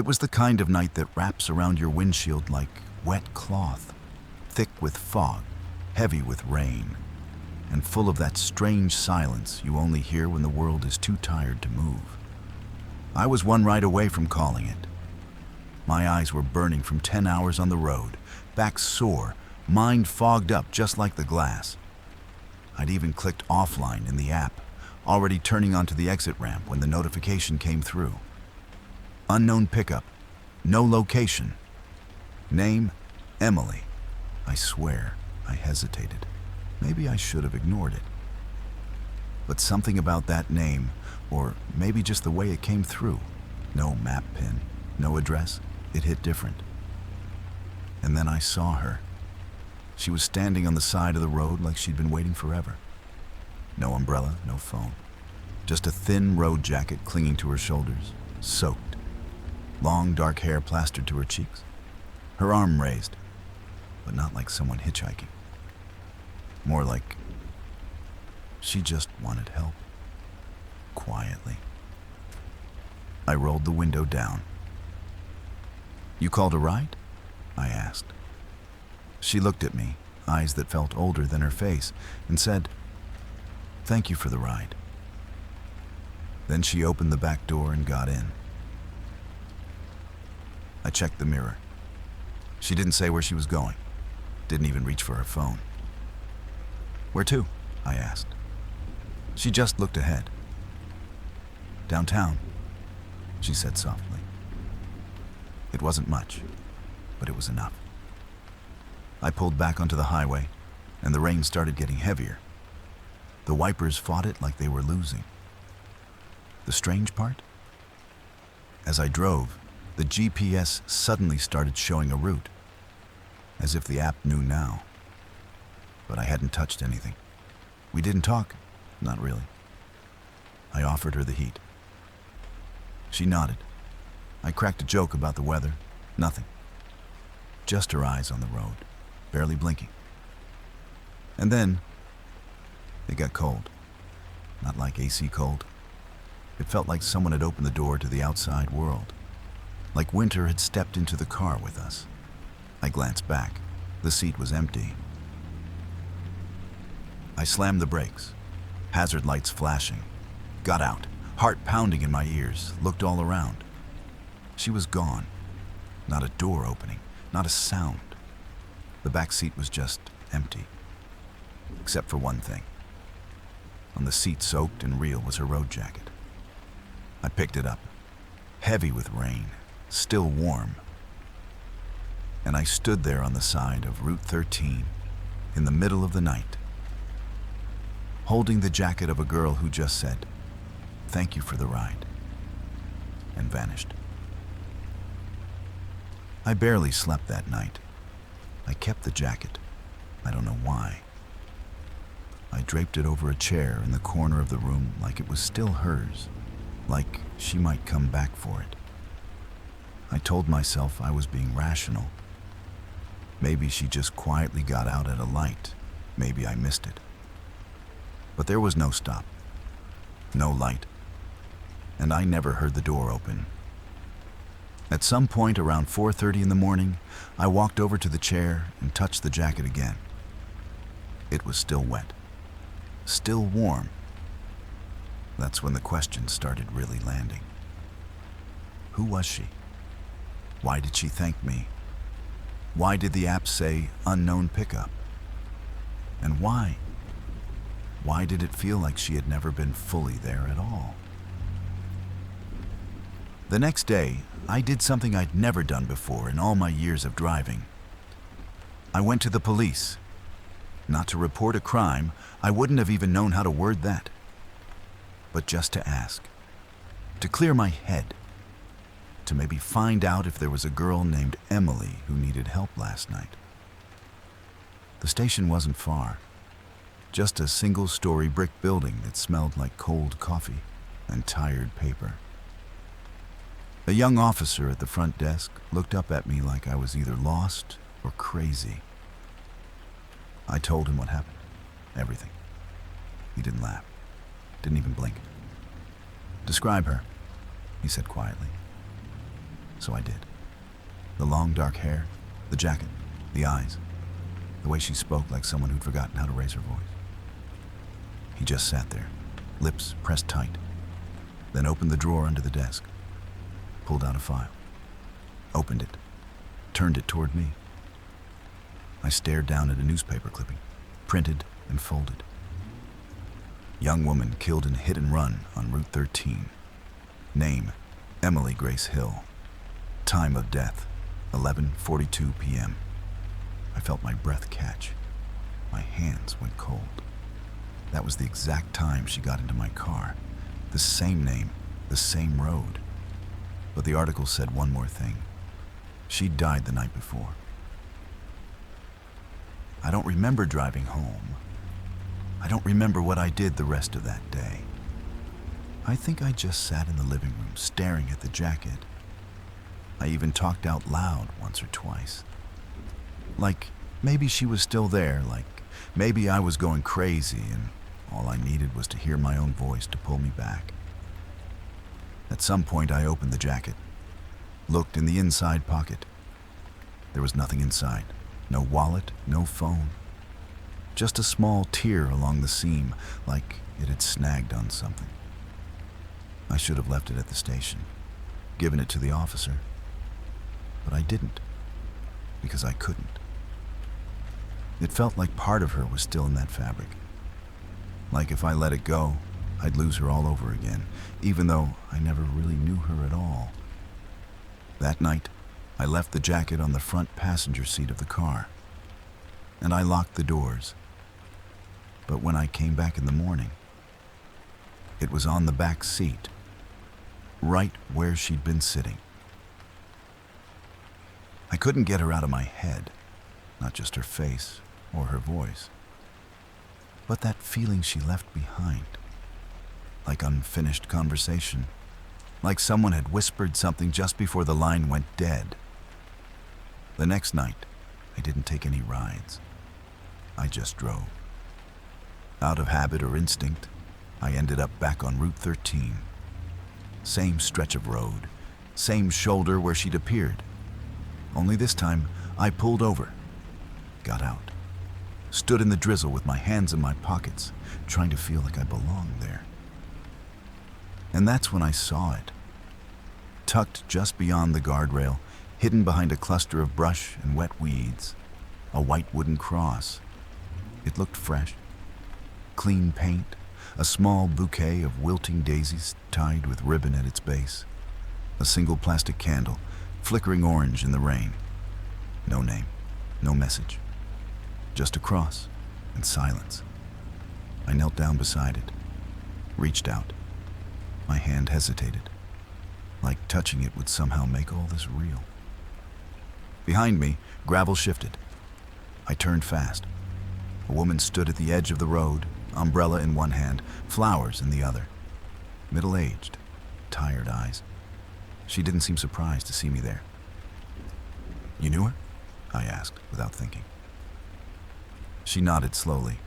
It was the kind of night that wraps around your windshield like wet cloth, thick with fog, heavy with rain, and full of that strange silence you only hear when the world is too tired to move. I was one ride away from calling it. My eyes were burning from 10 hours on the road, back sore, mind fogged up just like the glass. I'd even clicked offline in the app, already turning onto the exit ramp when the notification came through. Unknown pickup, no location. Name, Emily. I swear, I hesitated. Maybe I should have ignored it. But something about that name, or maybe just the way it came through, no map pin, no address, it hit different. And then I saw her. She was standing on the side of the road like she'd been waiting forever. No umbrella, no phone. Just a thin road jacket clinging to her shoulders, soaked. Long dark hair plastered to her cheeks. Her arm raised, but not like someone hitchhiking. More like she just wanted help. Quietly. I rolled the window down. "You called a ride?" I asked. She looked at me, eyes that felt older than her face, and said, "Thank you for the ride." Then she opened the back door and got in. I checked the mirror. She didn't say where she was going. Didn't even reach for her phone. "Where to?" I asked. She just looked ahead. "Downtown," she said softly. It wasn't much, but it was enough. I pulled back onto the highway, and the rain started getting heavier. The wipers fought it like they were losing. The strange part? As I drove, the GPS suddenly started showing a route, as if the app knew now. But I hadn't touched anything. We didn't talk, not really. I offered her the heat. She nodded. I cracked a joke about the weather. Nothing. Just her eyes on the road, barely blinking. And then, it got cold. Not like AC cold. It felt like someone had opened the door to the outside world. Like winter had stepped into the car with us. I glanced back. The seat was empty. I slammed the brakes, hazard lights flashing, got out, heart pounding in my ears, looked all around. She was gone. Not a door opening, not a sound. The back seat was just empty, except for one thing. On the seat, soaked and real, was her road jacket. I picked it up, heavy with rain, still warm. And I stood there on the side of Route 13, in the middle of the night, holding the jacket of a girl who just said, "Thank you for the ride," and vanished. I barely slept that night. I kept the jacket. I don't know why. I draped it over a chair in the corner of the room like it was still hers, like she might come back for it. I told myself I was being rational. Maybe she just quietly got out at a light. Maybe I missed it. But there was no stop, no light, and I never heard the door open. At some point around 4:30 in the morning, I walked over to the chair and touched the jacket again. It was still wet, still warm. That's when the questions started really landing. Who was she? Why did she thank me? Why did the app say unknown pickup? And why? Why did it feel like she had never been fully there at all? The next day, I did something I'd never done before in all my years of driving. I went to the police. Not to report a crime, I wouldn't have even known how to word that. But just to ask. To clear my head. To maybe find out if there was a girl named Emily who needed help last night. The station wasn't far. Just a single-story brick building that smelled like cold coffee and tired paper. A young officer at the front desk looked up at me like I was either lost or crazy. I told him what happened. Everything. He didn't laugh. Didn't even blink. "Describe her," he said quietly. So I did. The long dark hair, the jacket, the eyes, the way she spoke like someone who'd forgotten how to raise her voice. He just sat there, lips pressed tight, then opened the drawer under the desk, pulled out a file, opened it, turned it toward me. I stared down at a newspaper clipping, printed and folded. Young woman killed in hit and run on Route 13. Name, Emily Grace Hill. Time of death, 11:42 p.m. I felt my breath catch. My hands went cold. That was the exact time she got into my car. The same name, the same road. But the article said one more thing. She died the night before. I don't remember driving home. I don't remember what I did the rest of that day. I think I just sat in the living room staring at the jacket. I even talked out loud once or twice. Like maybe she was still there, like maybe I was going crazy and all I needed was to hear my own voice to pull me back. At some point I opened the jacket, looked in the inside pocket. There was nothing inside. No wallet, no phone. Just a small tear along the seam, like it had snagged on something. I should have left it at the station, given it to the officer. But I didn't, because I couldn't. It felt like part of her was still in that fabric. Like if I let it go, I'd lose her all over again, even though I never really knew her at all. That night, I left the jacket on the front passenger seat of the car, and I locked the doors. But when I came back in the morning, it was on the back seat, right where she'd been sitting. I couldn't get her out of my head, not just her face or her voice, but that feeling she left behind, like unfinished conversation, like someone had whispered something just before the line went dead. The next night, I didn't take any rides. I just drove. Out of habit or instinct, I ended up back on Route 13. Same stretch of road, same shoulder where she'd appeared. Only this time, I pulled over, got out, stood in the drizzle with my hands in my pockets, trying to feel like I belonged there. And that's when I saw it. Tucked just beyond the guardrail, hidden behind a cluster of brush and wet weeds, a white wooden cross. It looked fresh. Clean paint, a small bouquet of wilting daisies tied with ribbon at its base, a single plastic candle, flickering orange in the rain. No name, no message, just a cross and silence. I knelt down beside it, reached out. My hand hesitated, like touching it would somehow make all this real. Behind me, gravel shifted. I turned fast. A woman stood at the edge of the road, umbrella in one hand, flowers in the other. Middle-aged, tired eyes. She didn't seem surprised to see me there. "You knew her?" I asked, without thinking. She nodded slowly.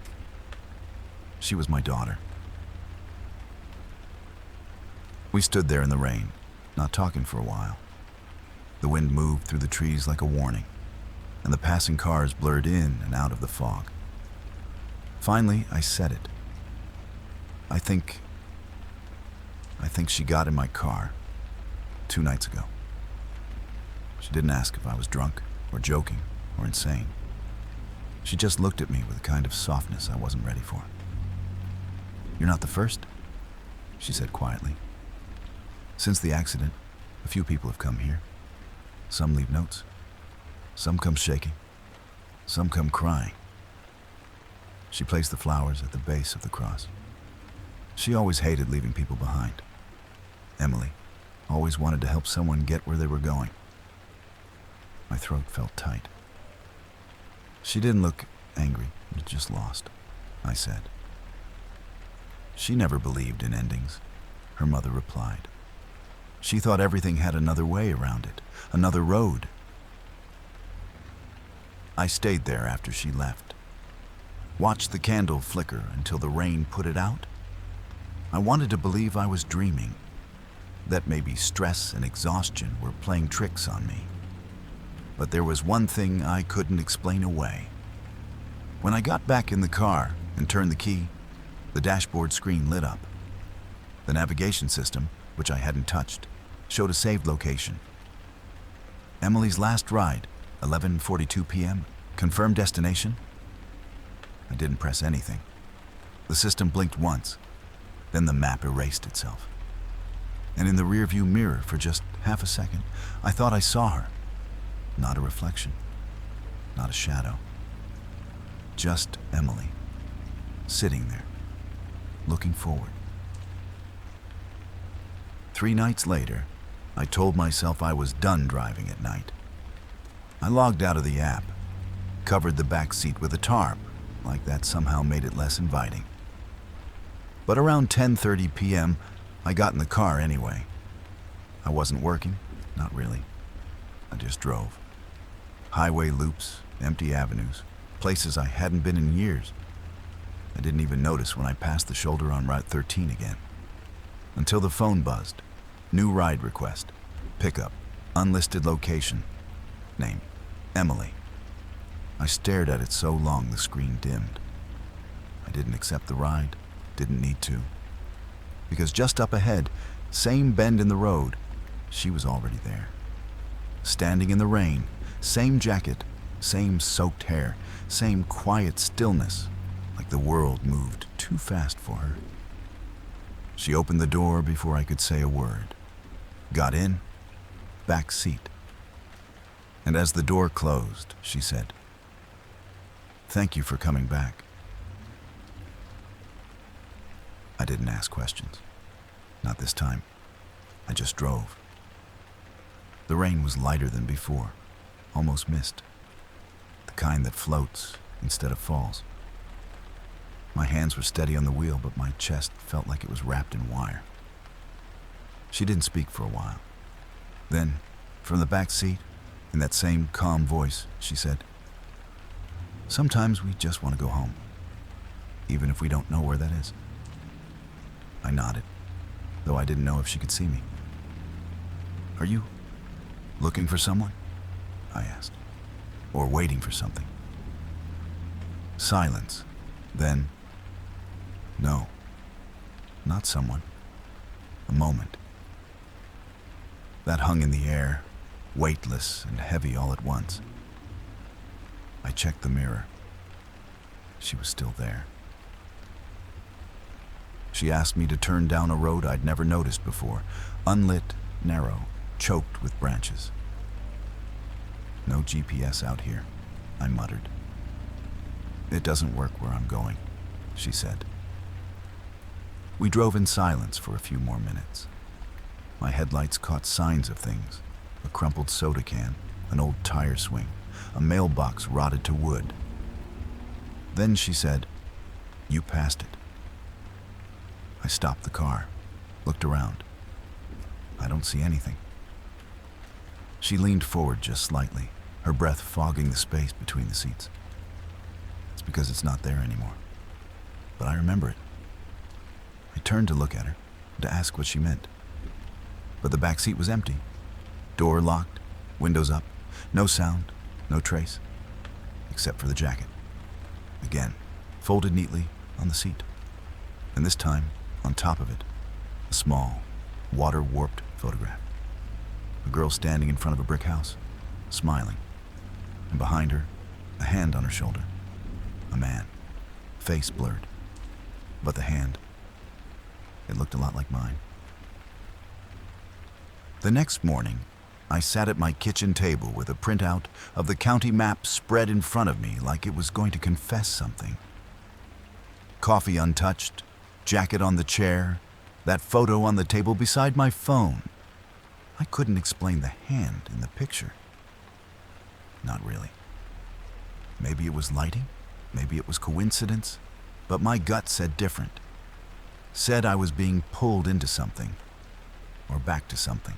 She was my daughter. We stood there in the rain, not talking for a while. The wind moved through the trees like a warning, and the passing cars blurred in and out of the fog. Finally, I said it. I think she got in my car 2 nights ago. She didn't ask if I was drunk or joking or insane. She just looked at me with a kind of softness I wasn't ready for. "You're not the first," she said quietly. "Since the accident, a few people have come here. Some leave notes. Some come shaking. Some come crying." She placed the flowers at the base of the cross. She always hated leaving people behind. Emily always wanted to help someone get where they were going. My throat felt tight. "She didn't look angry, just lost," I said. "She never believed in endings," her mother replied. "She thought everything had another way around it, another road." I stayed there after she left. Watched the candle flicker until the rain put it out. I wanted to believe I was dreaming. that maybe stress and exhaustion were playing tricks on me. But there was one thing I couldn't explain away. When I got back in the car and turned the key, the dashboard screen lit up. The navigation system, which I hadn't touched, showed a saved location. Emily's last ride, 11:42 p.m., confirmed destination. I didn't press anything. The system blinked once, then the map erased itself. And in the rearview mirror for just half a second, I thought I saw her. Not a reflection, not a shadow. Just Emily, sitting there, looking forward. 3 nights later, I told myself I was done driving at night. I logged out of the app, covered the back seat with a tarp, like that somehow made it less inviting. But around 10:30 p.m., I got in the car anyway. I wasn't working, not really. I just drove. Highway loops, empty avenues, places I hadn't been in years. I didn't even notice when I passed the shoulder on Route 13 again. Until the phone buzzed. New ride request. Pickup. Unlisted location. Name. Emily. I stared at it so long the screen dimmed. I didn't accept the ride. Didn't need to. Because just up ahead, same bend in the road, she was already there. Standing in the rain, same jacket, same soaked hair, same quiet stillness, like the world moved too fast for her. She opened the door before I could say a word. Got in, back seat. And as the door closed, she said, "Thank you for coming back." I didn't ask questions. Not this time. I just drove. The rain was lighter than before, almost mist. The kind that floats instead of falls. My hands were steady on the wheel, but my chest felt like it was wrapped in wire. She didn't speak for a while. Then, from the back seat, in that same calm voice, she said, "Sometimes we just want to go home, even if we don't know where that is." I nodded, though I didn't know if she could see me. "Are you looking for someone?" I asked. "Or waiting for something?" Silence. Then, "No, not someone. A moment." That hung in the air, weightless and heavy all at once. I checked the mirror. She was still there. She asked me to turn down a road I'd never noticed before, unlit, narrow, choked with branches. "No GPS out here," I muttered. "It doesn't work where I'm going," she said. We drove in silence for a few more minutes. My headlights caught signs of things: a crumpled soda can, an old tire swing, a mailbox rotted to wood. Then she said, "You passed it." I stopped the car, looked around. I don't see anything. She leaned forward just slightly, her breath fogging the space between the seats. It's because it's not there anymore. But I remember it. I turned to look at her, to ask what she meant. But the back seat was empty. Door locked, windows up, no sound, no trace, except for the jacket. Again, folded neatly on the seat. And this time, on top of it, a small, water-warped photograph. A girl standing in front of a brick house, smiling. And behind her, a hand on her shoulder. A man, face blurred. But the hand, it looked a lot like mine. The next morning, I sat at my kitchen table with a printout of the county map spread in front of me like it was going to confess something. Coffee untouched, jacket on the chair, that photo on the table beside my phone. I couldn't explain the hand in the picture. Not really. Maybe it was lighting, maybe it was coincidence, but my gut said different. Said I was being pulled into something, or back to something.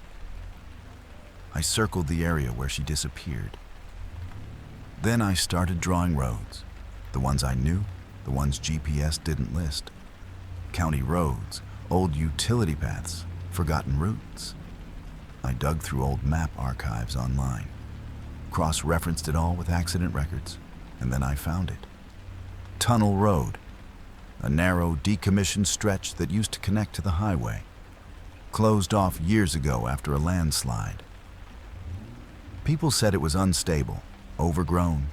I circled the area where she disappeared. Then I started drawing roads, the ones I knew, the ones GPS didn't list. County roads, old utility paths, forgotten routes. I dug through old map archives online, cross-referenced it all with accident records, and then I found it. Tunnel Road, a narrow, decommissioned stretch that used to connect to the highway, closed off years ago after a landslide. People said it was unstable, overgrown,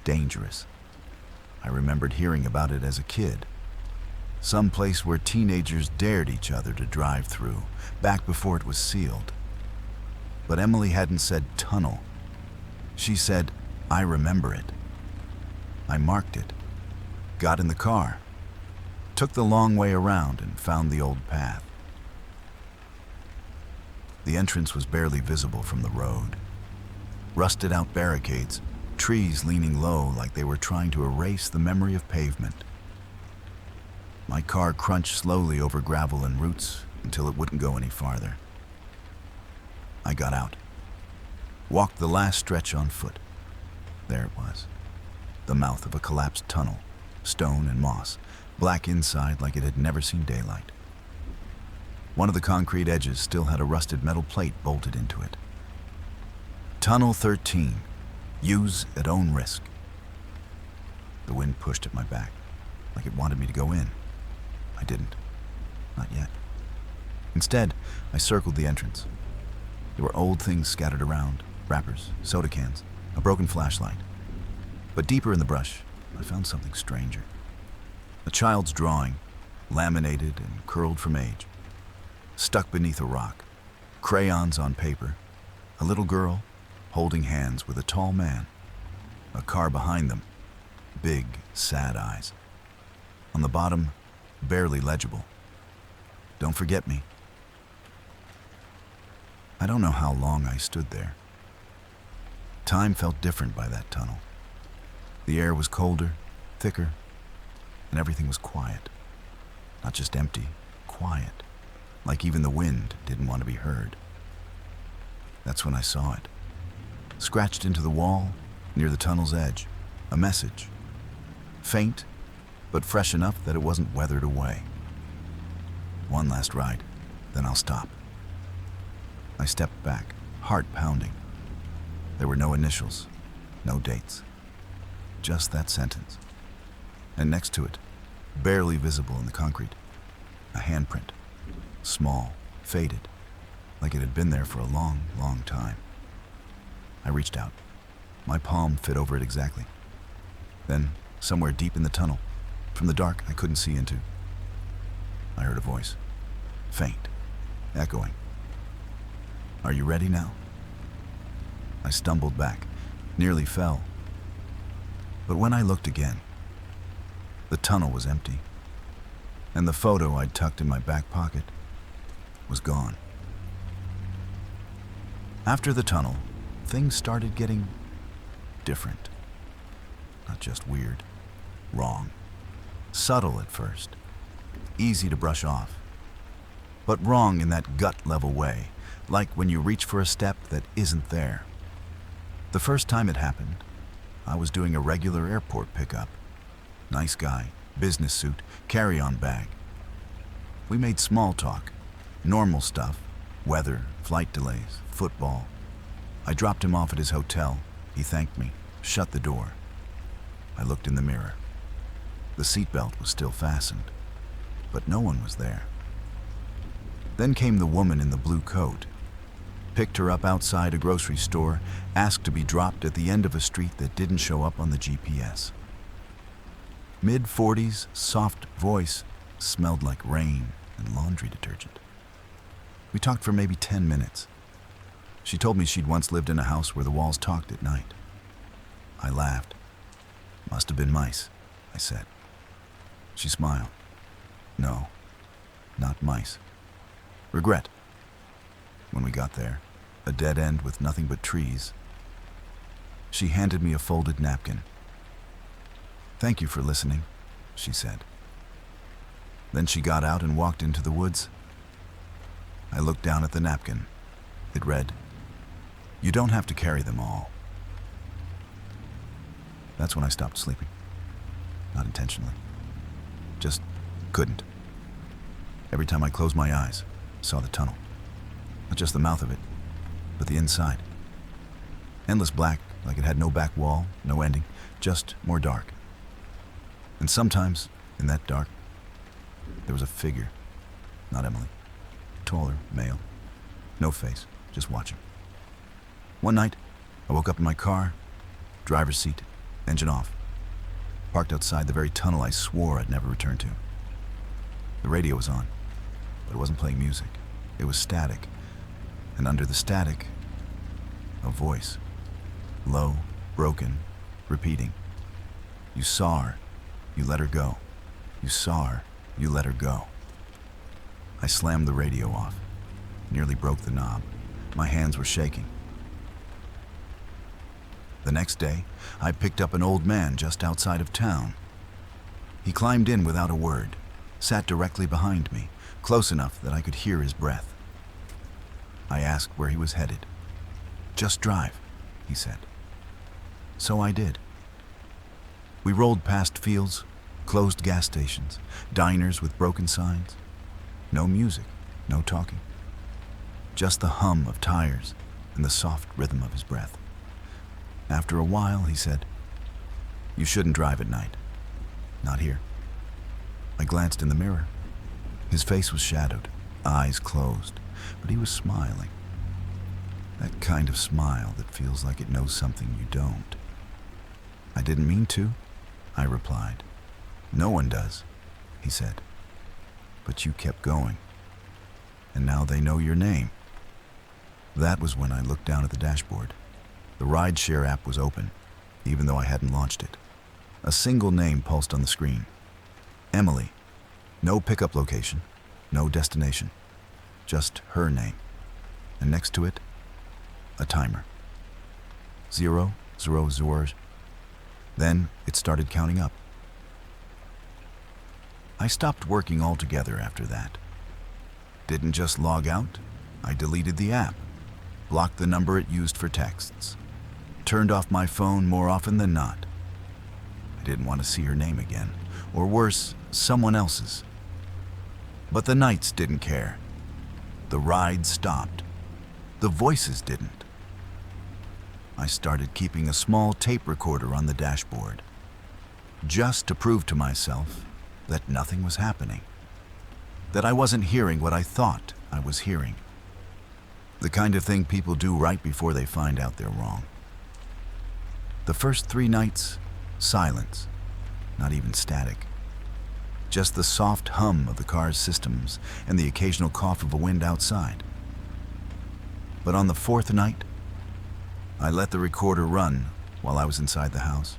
dangerous. I remembered hearing about it as a kid. Some place where teenagers dared each other to drive through, back before it was sealed. But Emily hadn't said tunnel. She said, I remember it. I marked it, got in the car, took the long way around and found the old path. The entrance was barely visible from the road. Rusted out barricades, trees leaning low like they were trying to erase the memory of pavement. My car crunched slowly over gravel and roots until it wouldn't go any farther. I got out, walked the last stretch on foot. There it was, the mouth of a collapsed tunnel, stone and moss, black inside like it had never seen daylight. One of the concrete edges still had a rusted metal plate bolted into it. Tunnel 13, use at own risk. The wind pushed at my back, like it wanted me to go in. I didn't. Not yet. Instead, I circled the entrance. There were old things scattered around, wrappers, soda cans, a broken flashlight. But deeper in the brush, I found something stranger. A child's drawing, laminated and curled from age. Stuck beneath a rock, crayons on paper, a little girl holding hands with a tall man, a car behind them, big, sad eyes. On the bottom, barely legible, don't forget me. I don't know how long I stood there. Time felt different by that tunnel. The air was colder, thicker, and everything was quiet. Not just empty, quiet, like even the wind didn't want to be heard. That's when I saw it. Scratched into the wall, near the tunnel's edge, a message. Faint, but fresh enough that it wasn't weathered away. One last ride, then I'll stop. I stepped back, heart pounding. There were no initials, no dates. Just that sentence. And next to it, barely visible in the concrete, a handprint. Small, faded, like it had been there for a long, long time. I reached out. My palm fit over it exactly. Then, somewhere deep in the tunnel, from the dark I couldn't see into, I heard a voice, faint, echoing. Are you ready now? I stumbled back, nearly fell. But when I looked again, the tunnel was empty, and the photo I'd tucked in my back pocket was gone. After the tunnel, things started getting different. Not just weird, wrong. Subtle at first, easy to brush off, but wrong in that gut-level way, like when you reach for a step that isn't there. The first time it happened, I was doing a regular airport pickup. Nice guy, business suit, carry-on bag. We made small talk, normal stuff, weather, flight delays, football. I dropped him off at his hotel. He thanked me, shut the door. I looked in the mirror. The seatbelt was still fastened, but no one was there. Then came the woman in the blue coat. Picked her up outside a grocery store, asked to be dropped at the end of a street that didn't show up on the GPS. Mid-40s, soft voice, smelled like rain and laundry detergent. We talked for maybe 10 minutes. She told me she'd once lived in a house where the walls talked at night. I laughed. Must have been mice, I said. She smiled. No, not mice. Regret. When we got there, a dead end with nothing but trees. She handed me a folded napkin. Thank you for listening, she said. Then she got out and walked into the woods. I looked down at the napkin. It read, "You don't have to carry them all." That's when I stopped sleeping. Not intentionally. Just couldn't. Every time I closed my eyes, saw the tunnel. Not just the mouth of it, but the inside. Endless black, like it had no back wall, no ending, just more dark. And sometimes, in that dark, there was a figure. Not Emily. Taller, male. No face, just watching. One night, I woke up in my car, driver's seat, engine off. Parked outside the very tunnel I swore I'd never return to. The radio was on, but it wasn't playing music. It was static. And under the static, a voice. Low, broken, repeating. You saw her. You let her go. You saw her. You let her go. I slammed the radio off. Nearly broke the knob. My hands were shaking. The next day, I picked up an old man just outside of town. He climbed in without a word, sat directly behind me, close enough that I could hear his breath. I asked where he was headed. "Just drive," he said. So I did. We rolled past fields, closed gas stations, diners with broken signs. No music, no talking. Just the hum of tires and the soft rhythm of his breath. After a while, he said, "You shouldn't drive at night. Not here." I glanced in the mirror. His face was shadowed, eyes closed, but he was smiling. That kind of smile that feels like it knows something you don't. "I didn't mean to," I replied. "No one does," he said. "But you kept going. And now they know your name." That was when I looked down at the dashboard. The rideshare app was open, even though I hadn't launched it. A single name pulsed on the screen. Emily. No pickup location, no destination. Just her name. And next to it, a timer. 0, 0, 0. Then it started counting up. I stopped working altogether after that. Didn't just log out, I deleted the app, blocked the number it used for texts, turned off my phone more often than not. I didn't want to see her name again, or worse, someone else's. But the nights didn't care. The ride stopped. The voices didn't. I started keeping a small tape recorder on the dashboard, just to prove to myself that nothing was happening, that I wasn't hearing what I thought I was hearing. The kind of thing people do right before they find out they're wrong. The first 3 nights, silence, not even static. Just the soft hum of the car's systems and the occasional cough of a wind outside. But on the 4th night, I let the recorder run while I was inside the house.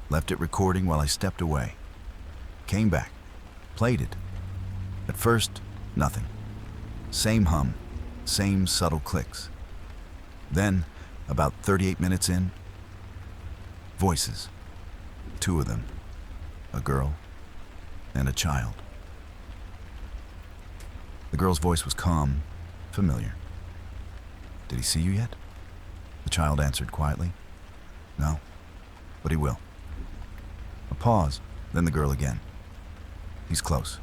Left it recording while I stepped away. Came back, played it. At first, nothing. Same hum, same subtle clicks. Then, about 38 minutes in, voices. 2 of them, a girl and a child. The girl's voice was calm, familiar. "Did he see you yet?" The child answered quietly. "No, but he will." A pause, then the girl again. "He's close.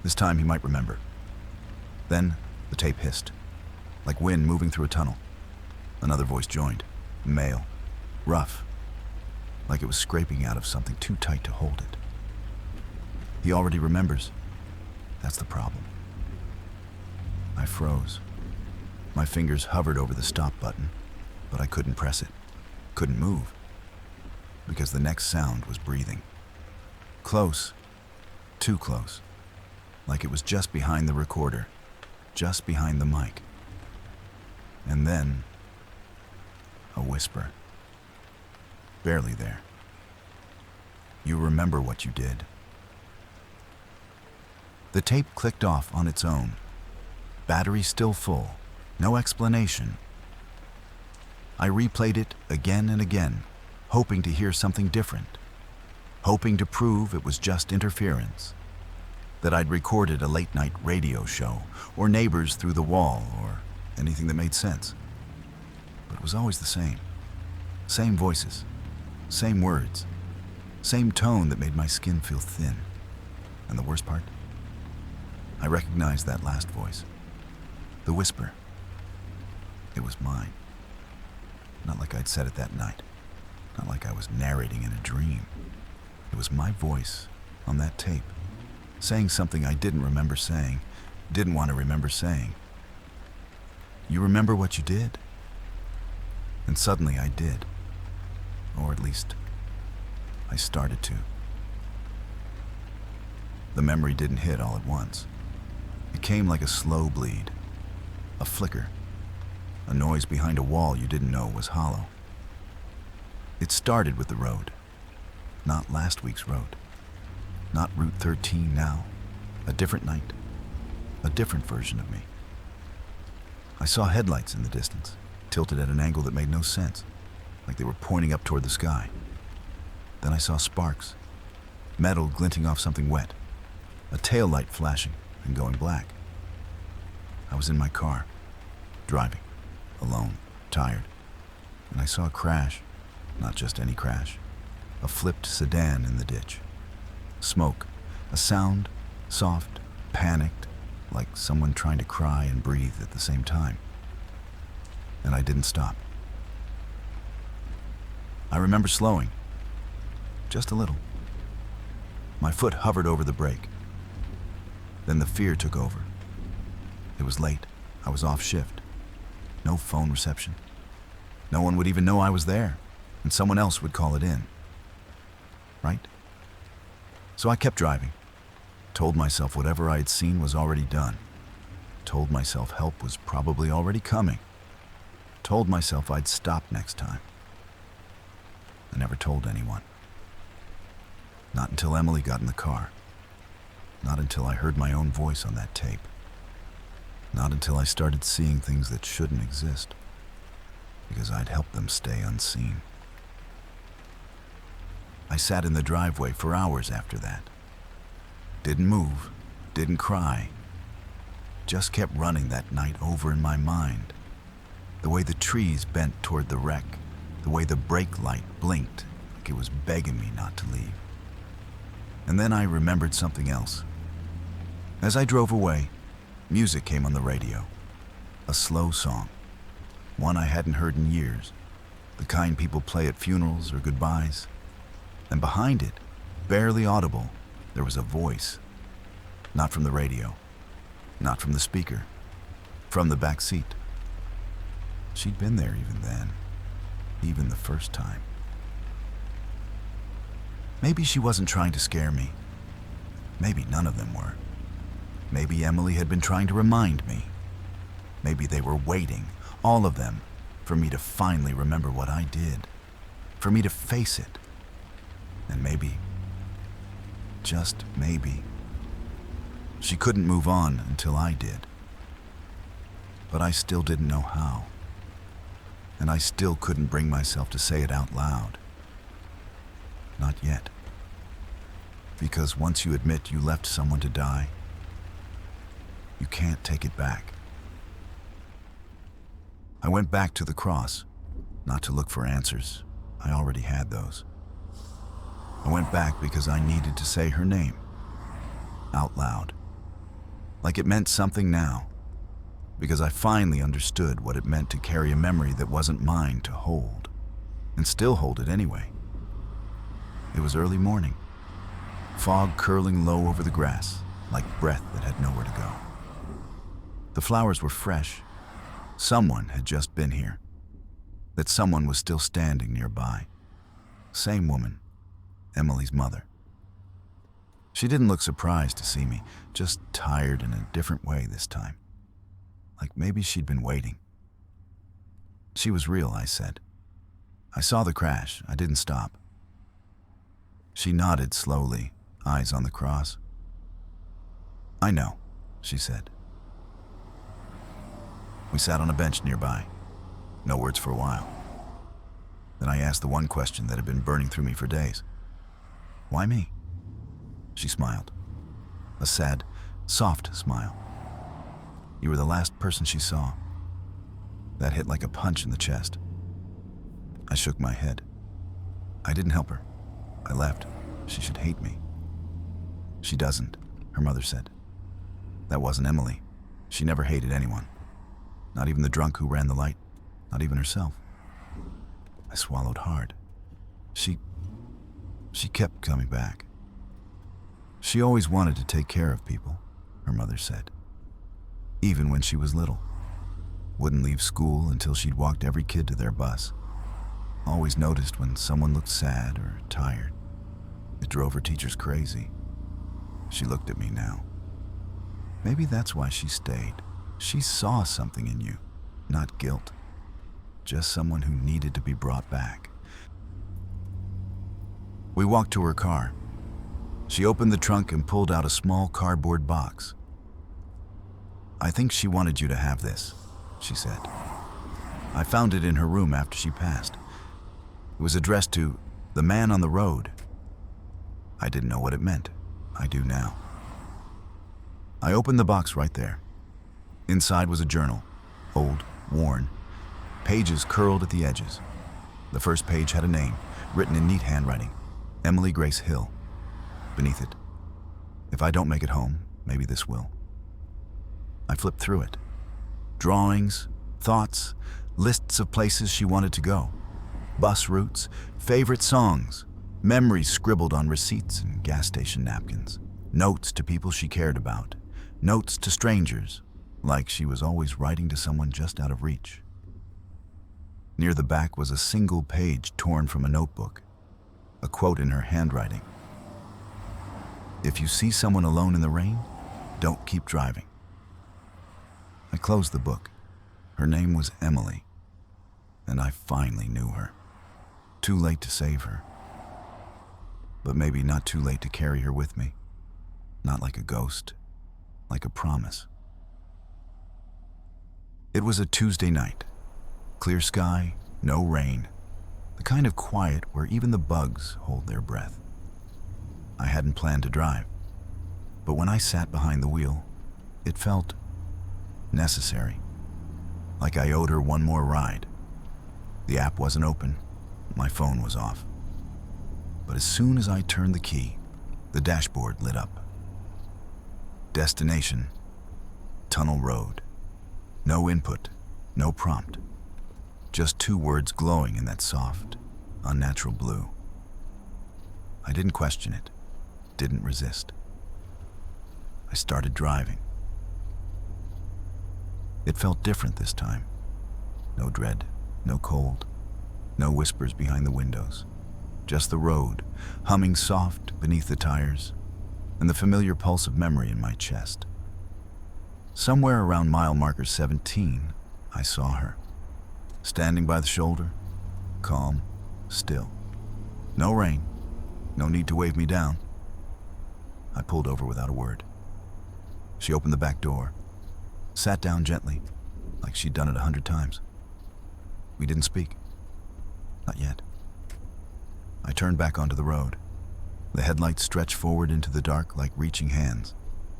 This time he might remember." Then the tape hissed, like wind moving through a tunnel. Another voice joined, male, rough, like it was scraping out of something too tight to hold it. "He already remembers. That's the problem." I froze. My fingers hovered over the stop button, but I couldn't press it, couldn't move, because the next sound was breathing. Close, too close, like it was just behind the recorder, just behind the mic. And then, a whisper. Barely there. "You remember what you did." The tape clicked off on its own. Battery still full. No explanation. I replayed it again and again, hoping to hear something different, hoping to prove it was just interference, that I'd recorded a late-night radio show, or neighbors through the wall, or anything that made sense. But it was always the same. Same voices, same words, same tone that made my skin feel thin. And the worst part? I recognized that last voice. The whisper, It was mine. Not like I'd said it that night. Not like I was narrating in a dream. It was my voice on that tape, saying something I didn't remember saying, didn't want to remember saying. You remember what you did? And suddenly I did. Or at least, I started to. The memory didn't hit all at once. It came like a slow bleed, a flicker, a noise behind a wall you didn't know was hollow. It started with the road, not last week's road, not Route 13 now, a different night, a different version of me. I saw headlights in the distance, tilted at an angle that made no sense, like they were pointing up toward the sky. Then I saw sparks, metal glinting off something wet, a tail light flashing and going black. I was in my car, driving, alone, tired, and I saw a crash, not just any crash, a flipped sedan in the ditch. Smoke, a sound, soft, panicked, like someone trying to cry and breathe at the same time. And I didn't stop. I remember slowing, just a little. My foot hovered over the brake. Then the fear took over. It was late. I was off shift. No phone reception. No one would even know I was there, and someone else would call it in. Right? So I kept driving. Told myself whatever I had seen was already done. Told myself help was probably already coming. Told myself I'd stop next time. I never told anyone. Not until Emily got in the car. Not until I heard my own voice on that tape. Not until I started seeing things that shouldn't exist, because I'd helped them stay unseen. I sat in the driveway for hours after that. Didn't move, didn't cry. Just kept running that night over in my mind. The way the trees bent toward the wreck, the way the brake light blinked like it was begging me not to leave. And then I remembered something else. As I drove away, music came on the radio. A slow song. One I hadn't heard in years. The kind people play at funerals or goodbyes. And behind it, barely audible, there was a voice. Not from the radio. Not from the speaker. From the back seat. She'd been there even then. Even the first time. Maybe she wasn't trying to scare me. Maybe none of them were. Maybe Emily had been trying to remind me. Maybe they were waiting, all of them, for me to finally remember what I did. For me to face it. And maybe, just maybe, she couldn't move on until I did. But I still didn't know how. And I still couldn't bring myself to say it out loud. Not yet. Because once you admit you left someone to die, you can't take it back. I went back to the cross, not to look for answers. I already had those. I went back because I needed to say her name, out loud. Like it meant something now. Because I finally understood what it meant to carry a memory that wasn't mine to hold, and still hold it anyway. It was early morning, fog curling low over the grass, like breath that had nowhere to go. The flowers were fresh. Someone had just been here. That someone was still standing nearby. Same woman, Emily's mother. She didn't look surprised to see me, just tired in a different way this time. Like maybe she'd been waiting. She was real, I said. I saw the crash. I didn't stop. She nodded slowly, eyes on the cross. I know, she said. We sat on a bench nearby. No words for a while. Then I asked the one question that had been burning through me for days. Why me? She smiled. A sad, soft smile. You were the last person she saw. That hit like a punch in the chest. I shook my head. I didn't help her. I left. She should hate me. She doesn't, her mother said. That wasn't Emily. She never hated anyone. Not even the drunk who ran the light. not even herself. I swallowed hard. She kept coming back. She always wanted to take care of people, her mother said. Even when she was little. Wouldn't leave school until she'd walked every kid to their bus. Always noticed when someone looked sad or tired. It drove her teachers crazy. She looked at me now. Maybe that's why she stayed. She saw something in you, not guilt. Just someone who needed to be brought back. We walked to her car. She opened the trunk and pulled out a small cardboard box. "I think she wanted you to have this," she said. "I found it in her room after she passed. It was addressed to the man on the road." I didn't know what it meant. I do now. I opened the box right there. Inside was a journal, old, worn, pages curled at the edges. The first page had a name, written in neat handwriting, Emily Grace Hill. Beneath it, "If I don't make it home, maybe this will." I flipped through it. Drawings, thoughts, lists of places she wanted to go. Bus routes, favorite songs, memories scribbled on receipts and gas station napkins. Notes to people she cared about. Notes to strangers, like she was always writing to someone just out of reach. Near the back was a single page torn from a notebook. A quote in her handwriting. "If you see someone alone in the rain, don't keep driving." I closed the book. Her name was Emily, and I finally knew her. Too late to save her, but maybe not too late to carry her with me. Not like a ghost, like a promise. It was a Tuesday night. Clear sky, no rain. The kind of quiet where even the bugs hold their breath. I hadn't planned to drive, but when I sat behind the wheel, it felt necessary. Like I owed her one more ride. The app wasn't open. My phone was off. But as soon as I turned the key, the dashboard lit up. Destination, Tunnel Road. No input, no prompt. Just 2 words glowing in that soft, unnatural blue. I didn't question it, didn't resist. I started driving. It felt different this time. No dread, no cold, no whispers behind the windows. Just the road, humming soft beneath the tires, and the familiar pulse of memory in my chest. Somewhere around mile marker 17, I saw her. Standing by the shoulder, calm, still. No rain, no need to wave me down. I pulled over without a word. She opened the back door, sat down gently, like she'd done it 100 times. We didn't speak. Not yet. I turned back onto the road. The headlights stretched forward into the dark like reaching hands,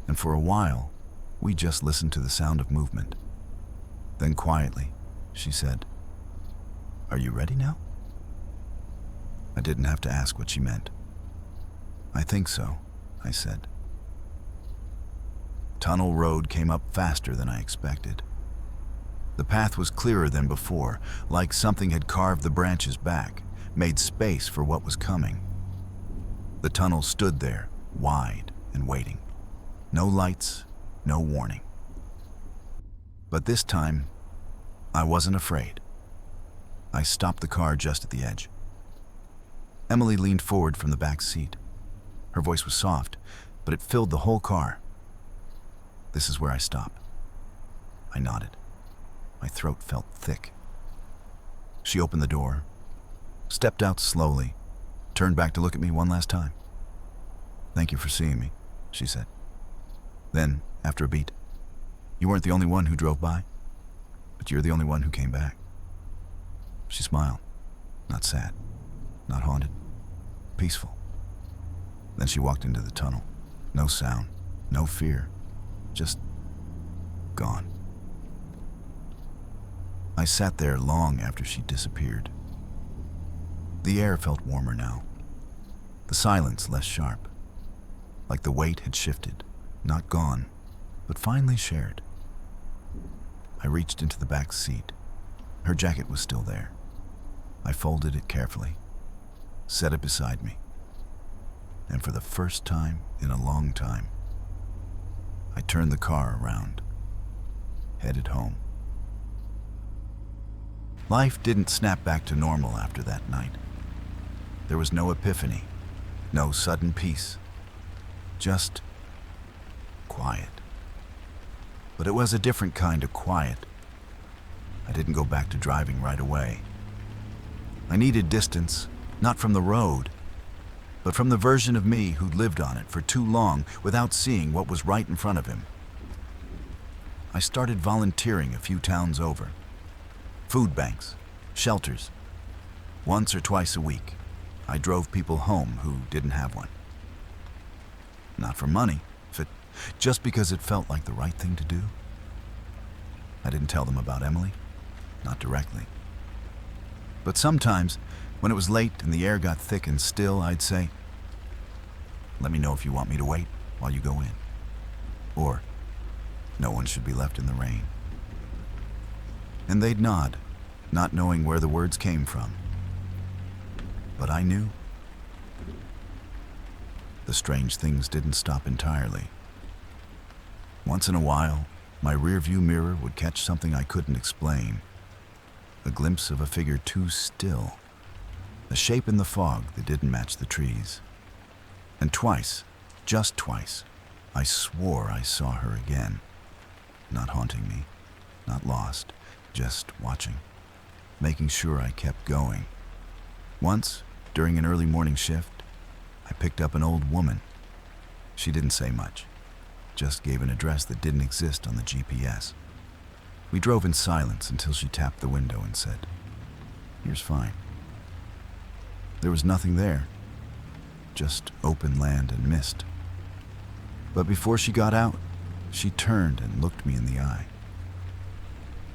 and for a while, we just listened to the sound of movement. Then quietly, she said, "Are you ready now?" I didn't have to ask what she meant. "I think so," I said. Tunnel Road came up faster than I expected. The path was clearer than before, like something had carved the branches back, made space for what was coming. The tunnel stood there, wide and waiting. No lights, no warning. But this time, I wasn't afraid. I stopped the car just at the edge. Emily leaned forward from the back seat. Her voice was soft, but it filled the whole car. "This is where I stop." I nodded. My throat felt thick. She opened the door, stepped out slowly, turned back to look at me one last time. "Thank you for seeing me," she said. Then, after a beat, "You weren't the only one who drove by, but you're the only one who came back." She smiled, not sad, not haunted, peaceful. Then she walked into the tunnel. No sound, no fear, just gone. I sat there long after she disappeared. The air felt warmer now, the silence less sharp, like the weight had shifted, not gone, but finally shared. I reached into the back seat, Her jacket was still there. I folded it carefully, set it beside me, and for the first time in a long time, I turned the car around, headed home. Life didn't snap back to normal after that night. There was no epiphany, no sudden peace, just quiet. But it was a different kind of quiet. I didn't go back to driving right away. I needed distance, not from the road, but from the version of me who'd lived on it for too long without seeing what was right in front of him. I started volunteering a few towns over. Food banks, shelters. Once or twice a week, I drove people home who didn't have one. Not for money, just because it felt like the right thing to do. I didn't tell them about Emily, not directly. But sometimes, when it was late and the air got thick and still, I'd say, "Let me know if you want me to wait while you go in." Or, "No one should be left in the rain." And they'd nod, not knowing where the words came from. But I knew. The strange things didn't stop entirely. Once in a while, my rearview mirror would catch something I couldn't explain. A glimpse of a figure too still. A shape in the fog that didn't match the trees. And twice, just twice, I swore I saw her again. Not haunting me, not lost, just watching, making sure I kept going. Once, during an early morning shift, I picked up an old woman. She didn't say much, just gave an address that didn't exist on the GPS. We drove in silence until she tapped the window and said, "Here's fine." There was nothing there, just open land and mist. But before she got out, she turned and looked me in the eye.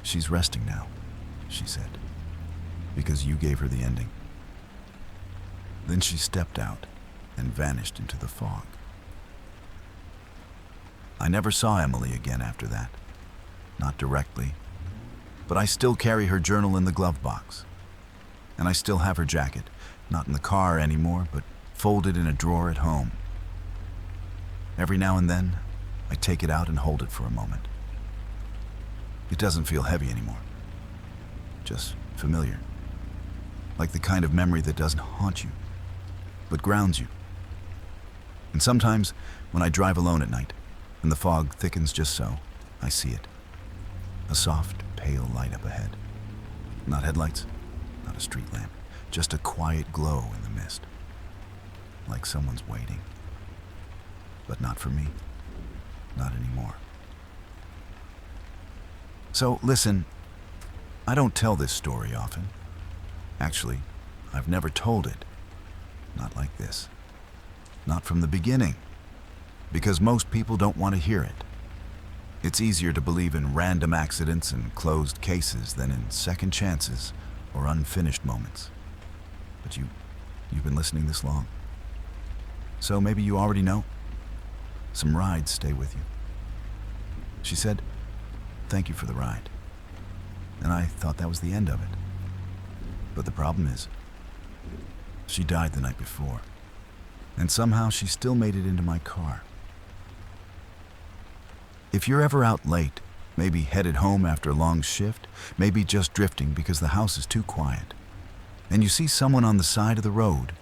"She's resting now," she said, "because you gave her the ending." Then she stepped out and vanished into the fog. I never saw Emily again after that. Not directly, but I still carry her journal in the glove box. And I still have her jacket, not in the car anymore, but folded in a drawer at home. Every now and then, I take it out and hold it for a moment. It doesn't feel heavy anymore, just familiar, like the kind of memory that doesn't haunt you, but grounds you. And sometimes, when I drive alone at night, and the fog thickens just so, I see it. A soft, pale light up ahead. Not headlights, not a street lamp, just a quiet glow in the mist. Like someone's waiting. But not for me. Not anymore. So listen, I don't tell this story often. Actually, I've never told it. Not like this. Not from the beginning. Because most people don't want to hear it. It's easier to believe in random accidents and closed cases than in second chances or unfinished moments. But you've been listening this long. So maybe you already know. Some rides stay with you. She said, "Thank you for the ride." And I thought that was the end of it. But the problem is, she died the night before. And somehow she still made it into my car. If you're ever out late, maybe headed home after a long shift, maybe just drifting because the house is too quiet, and you see someone on the side of the road,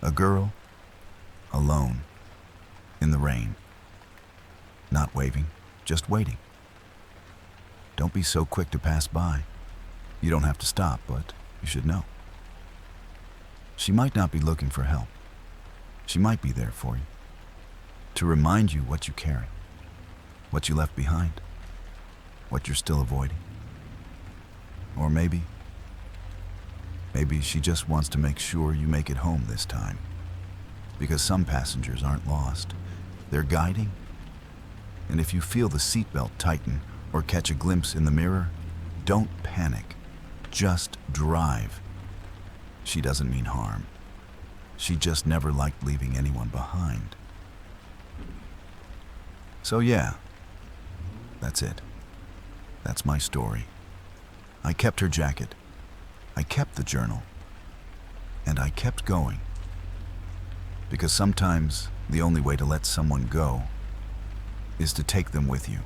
a girl, alone, in the rain, not waving, just waiting. Don't be so quick to pass by. You don't have to stop, but you should know. She might not be looking for help. She might be there for you, to remind you what you carry, what you left behind, what you're still avoiding. Or maybe she just wants to make sure you make it home this time, because some passengers aren't lost, they're guiding. And if you feel the seatbelt tighten or catch a glimpse in the mirror, don't panic, just drive. She doesn't mean harm. She just never liked leaving anyone behind. So yeah, that's it. That's my story. I kept her jacket. I kept the journal. And I kept going. Because sometimes the only way to let someone go is to take them with you.